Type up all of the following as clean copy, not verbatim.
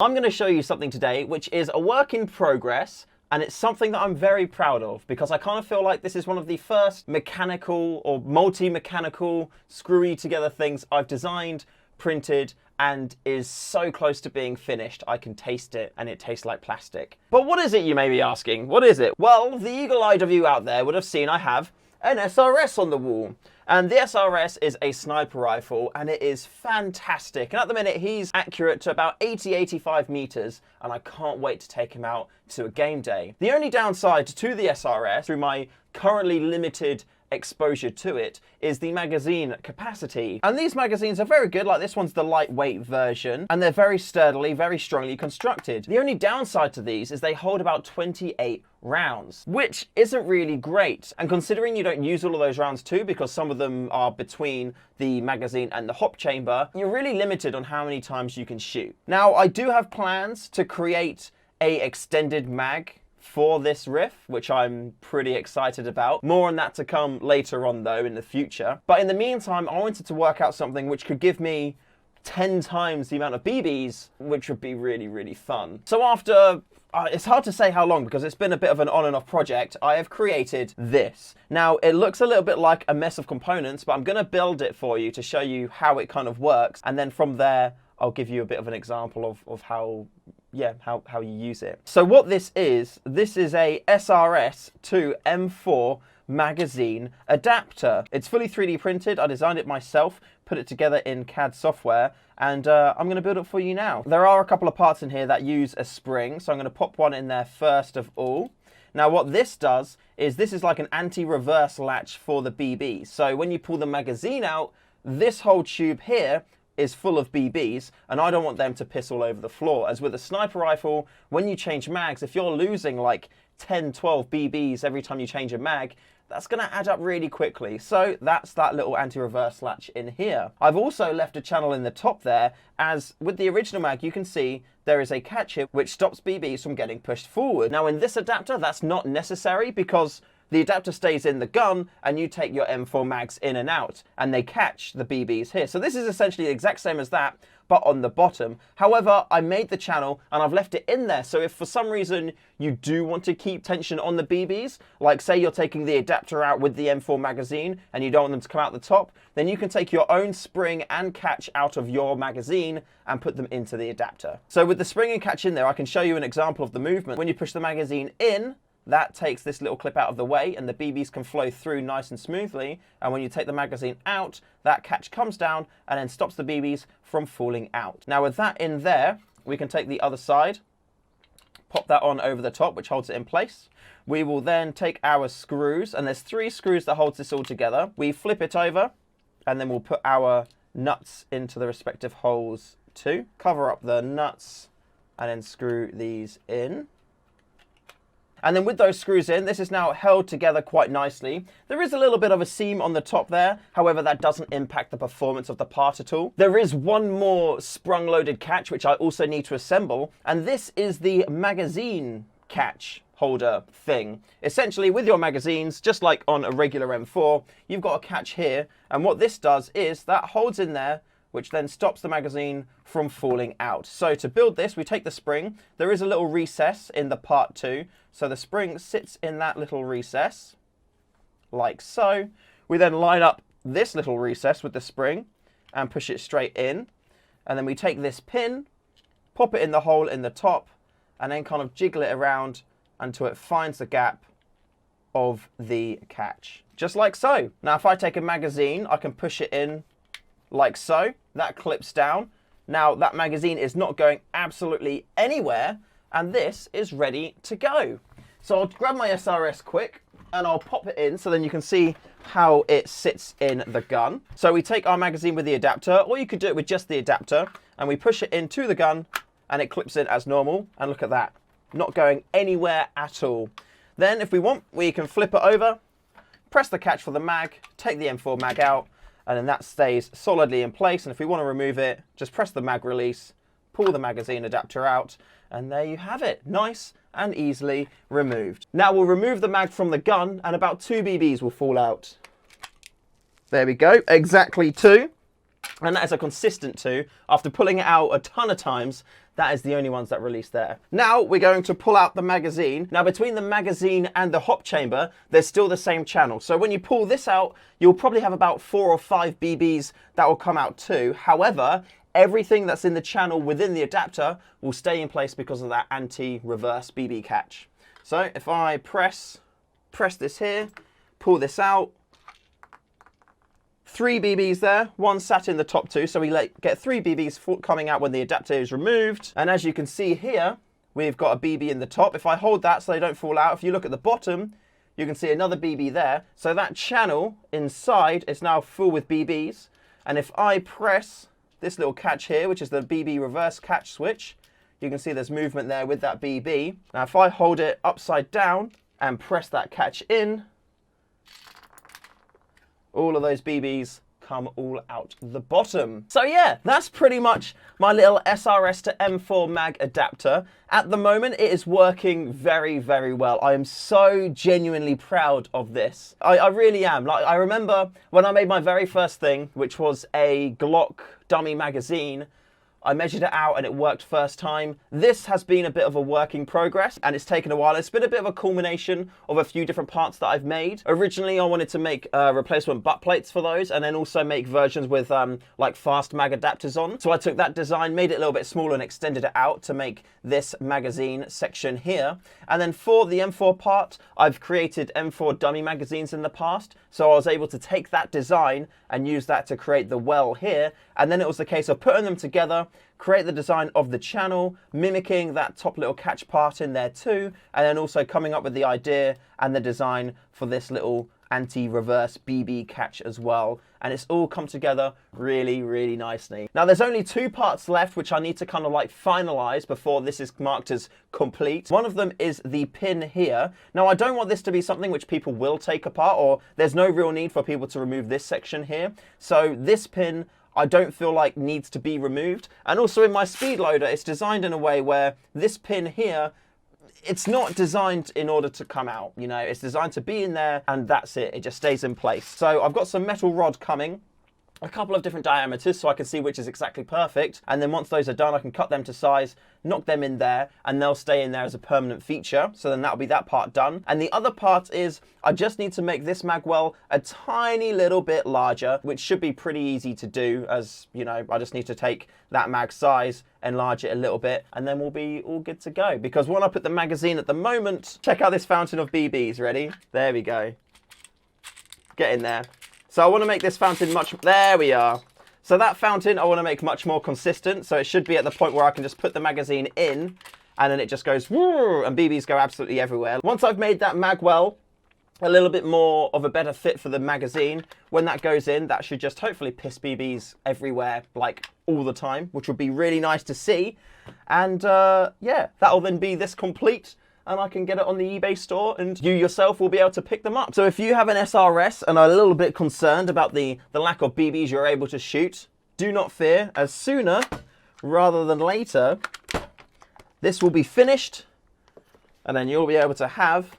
I'm going to show you something today which is a work in progress, and it's something that I'm very proud of because I kind of feel like this is one of the first mechanical or multi-mechanical screwy together things I've designed, printed, and is so close to being finished. I can taste it and it tastes like plastic. But what is it, you may be asking? What is it? Well, the eagle-eyed of you out there would have seen I have an SRS on the wall. And the SRS is a sniper rifle and it is fantastic. And at the minute he's accurate to about 80-85 meters and I can't wait to take him out to a game day. The only downside to the SRS, through my currently limited exposure to it, is the magazine capacity. And these magazines are very good, like this one's the lightweight version, and they're very sturdily, very strongly constructed. The only downside to these is they hold about 28 rounds, which isn't really great. And considering you don't use all of those rounds too, because some of them are between the magazine and the hop chamber, you're really limited on how many times you can shoot. Now, I do have plans to create a extended mag for this riff, which I'm pretty excited about. More on that to come later on though in the future. But in the meantime, I wanted to work out something which could give me 10 times the amount of BBs, which would be really, really fun. So after, it's hard to say how long because it's been a bit of an on and off project, I have created this. Now, it looks a little bit like a mess of components, but I'm gonna build it for you to show you how it kind of works. And then from there, I'll give you a bit of an example of how you use it. So what this is a SRS to M4 magazine adapter. It's fully 3D printed. I designed it myself, put it together in CAD software, and I'm going to build it for you now. There are a couple of parts in here that use a spring, so I'm going to pop one in there first of all. Now what this does is this is like an anti-reverse latch for the BB. So when you pull the magazine out, this whole tube here is full of BBs, and I don't want them to piss all over the floor. As with a sniper rifle, when you change mags, if you're losing like 10, 12 BBs every time you change a mag, that's gonna add up really quickly. So that's that little anti-reverse latch in here. I've also left a channel in the top there, as with the original mag, you can see there is a catch here which stops BBs from getting pushed forward. Now in this adapter, that's not necessary because the adapter stays in the gun and you take your M4 mags in and out and they catch the BBs here. So this is essentially the exact same as that, but on the bottom. However, I made the channel and I've left it in there. So if for some reason you do want to keep tension on the BBs, like say you're taking the adapter out with the M4 magazine and you don't want them to come out the top, then you can take your own spring and catch out of your magazine and put them into the adapter. So with the spring and catch in there, I can show you an example of the movement. When you push the magazine in, that takes this little clip out of the way and the BBs can flow through nice and smoothly. And when you take the magazine out, that catch comes down and then stops the BBs from falling out. Now with that in there, we can take the other side, pop that on over the top, which holds it in place. We will then take our screws, and there's 3 screws that holds this all together. We flip it over and then we'll put our nuts into the respective holes too. Cover up the nuts and then screw these in. And then with those screws in, this is now held together quite nicely. There is a little bit of a seam on the top there. However, that doesn't impact the performance of the part at all. There is one more sprung-loaded catch, which I also need to assemble. And this is the magazine catch holder thing. Essentially, with your magazines, just like on a regular M4, you've got a catch here. And what this does is that holds in there, which then stops the magazine from falling out. So to build this, we take the spring. There is a little recess in the part 2. So the spring sits in that little recess, like so. We then line up this little recess with the spring and push it straight in. And then we take this pin, pop it in the hole in the top, and then kind of jiggle it around until it finds the gap of the catch. Just like so. Now, if I take a magazine, I can push it in like so. That clips down. Now that magazine is not going absolutely anywhere, and this is ready to go. So I'll grab my SRS quick and I'll pop it in so then you can see how it sits in the gun. So we take our magazine with the adapter, or you could do it with just the adapter, and we push it into the gun and it clips in as normal. And look at that, not going anywhere at all. Then if we want, we can flip it over, press the catch for the mag, take the M4 mag out, and then that stays solidly in place. And if we want to remove it, just press the mag release, pull the magazine adapter out, and there you have it. Nice and easily removed. Now we'll remove the mag from the gun and about 2 BBs will fall out. There we go, exactly 2. And that is a consistent 2. After pulling it out a ton of times, That is the only ones that release there. Now we're going to pull out the magazine. Now between the magazine and the hop chamber, there's still the same channel. So when you pull this out, you'll probably have about 4 or 5 BBs that will come out too. However, everything that's in the channel within the adapter will stay in place because of that anti-reverse BB catch. So if I press this here, pull this out, 3 BBs there, 1 sat in the top 2, so we get 3 BBs coming out when the adapter is removed. And as you can see here, we've got a BB in the top. If I hold that so they don't fall out, if you look at the bottom, you can see another BB there. So that channel inside is now full with BBs. And if I press this little catch here, which is the BB reverse catch switch, you can see there's movement there with that BB. Now if I hold it upside down and press that catch in, all of those BBs come all out the bottom. So yeah, that's pretty much my little SRS to M4 mag adapter. At the moment, it is working very, very well. I am so genuinely proud of this. I really am. Like, I remember when I made my very first thing, which was a Glock dummy magazine, I measured it out and it worked first time. This has been a bit of a work in progress and it's taken a while. It's been a bit of a culmination of a few different parts that I've made. Originally, I wanted to make replacement butt plates for those and then also make versions with like fast mag adapters on. So I took that design, made it a little bit smaller and extended it out to make this magazine section here. And then for the M4 part, I've created M4 dummy magazines in the past. So I was able to take that design and use that to create the well here. And then it was the case of putting them together, create the design of the channel, mimicking that top little catch part in there too, and then also coming up with the idea and the design for this little anti-reverse BB catch as well. And it's all come together really, really nicely. Now there's only 2 parts left which I need to kind of like finalize before this is marked as complete. One of them is the pin here. Now I don't want this to be something which people will take apart, or there's no real need for people to remove this section here. So this pin I don't feel like needs to be removed. And also in my speed loader, it's designed in a way where this pin here, it's not designed in order to come out, you know, it's designed to be in there and that's it. It just stays in place. So I've got some metal rod coming, a couple of different diameters so I can see which is exactly perfect. And then once those are done, I can cut them to size, knock them in there, and they'll stay in there as a permanent feature. So then that'll be that part done. And the other part is I just need to make this magwell a tiny little bit larger, which should be pretty easy to do, as you know, I just need to take that mag size, enlarge it a little bit, and then we'll be all good to go. Because when I put the magazine at the moment, check out this fountain of BBs, ready? There we go. Get in there. So I want to make this fountain there we are. So that fountain I want to make much more consistent. So it should be at the point where I can just put the magazine in and then it just goes whoo, and BBs go absolutely everywhere. Once I've made that magwell a little bit more of a better fit for the magazine, when that goes in, that should just hopefully piss BBs everywhere, like all the time, which would be really nice to see. And yeah, that'll then be this complete. And I can get it on the eBay store and you yourself will be able to pick them up. So if you have an SRS and are a little bit concerned about the lack of BBs you're able to shoot, do not fear, as sooner rather than later, this will be finished and then you'll be able to have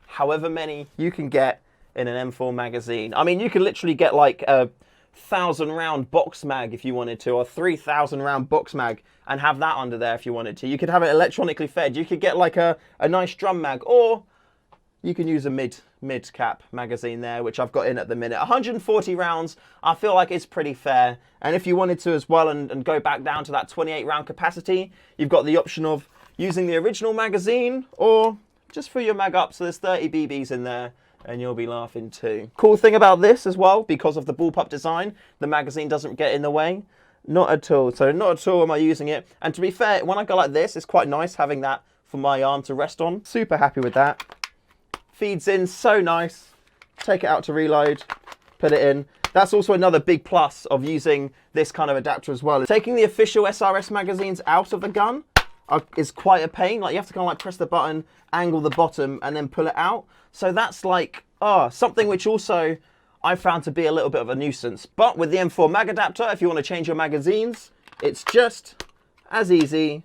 however many you can get in an M4 magazine. I mean, you can literally get like a 1,000 round box mag if you wanted to, or 3,000 round box mag, and have that under there if you wanted to. You could have it electronically fed. You could get like a nice drum mag, or you can use a mid cap magazine there, which I've got in at the minute. 140 rounds, I feel like it's pretty fair. And if you wanted to as well and go back down to that 28 round capacity, you've got the option of using the original magazine or just fill your mag up so there's 30 BBs in there. And you'll be laughing too. Cool thing about this as well, because of the bullpup design, the magazine doesn't get in the way. Not at all. So not at all am I using it. And to be fair, when I go like this, it's quite nice having that for my arm to rest on. Super happy with that. Feeds in so nice. Take it out to reload, put it in. That's also another big plus of using this kind of adapter as well. Taking the official SRS magazines out of the gun is quite a pain. Like you have to kind of like press the button, angle the bottom, and then pull it out. So that's like something which also I found to be a little bit of a nuisance. But with the M4 mag adapter, if you want to change your magazines, it's just as easy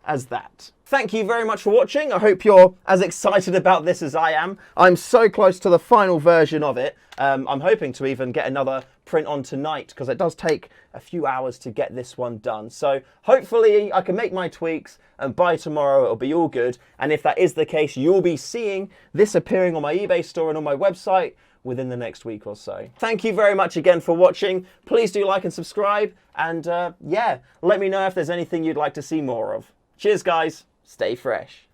as that. Thank you very much for watching. I hope you're as excited about this as I am. I'm so close to the final version of it. I'm hoping to even get another print on tonight, because it does take a few hours to get this one done. So hopefully I can make my tweaks, and by tomorrow it'll be all good. And if that is the case, you'll be seeing this appearing on my eBay store and on my website within the next week or so. Thank you very much again for watching. Please do like and subscribe, and yeah, let me know if there's anything you'd like to see more of. Cheers guys, stay fresh.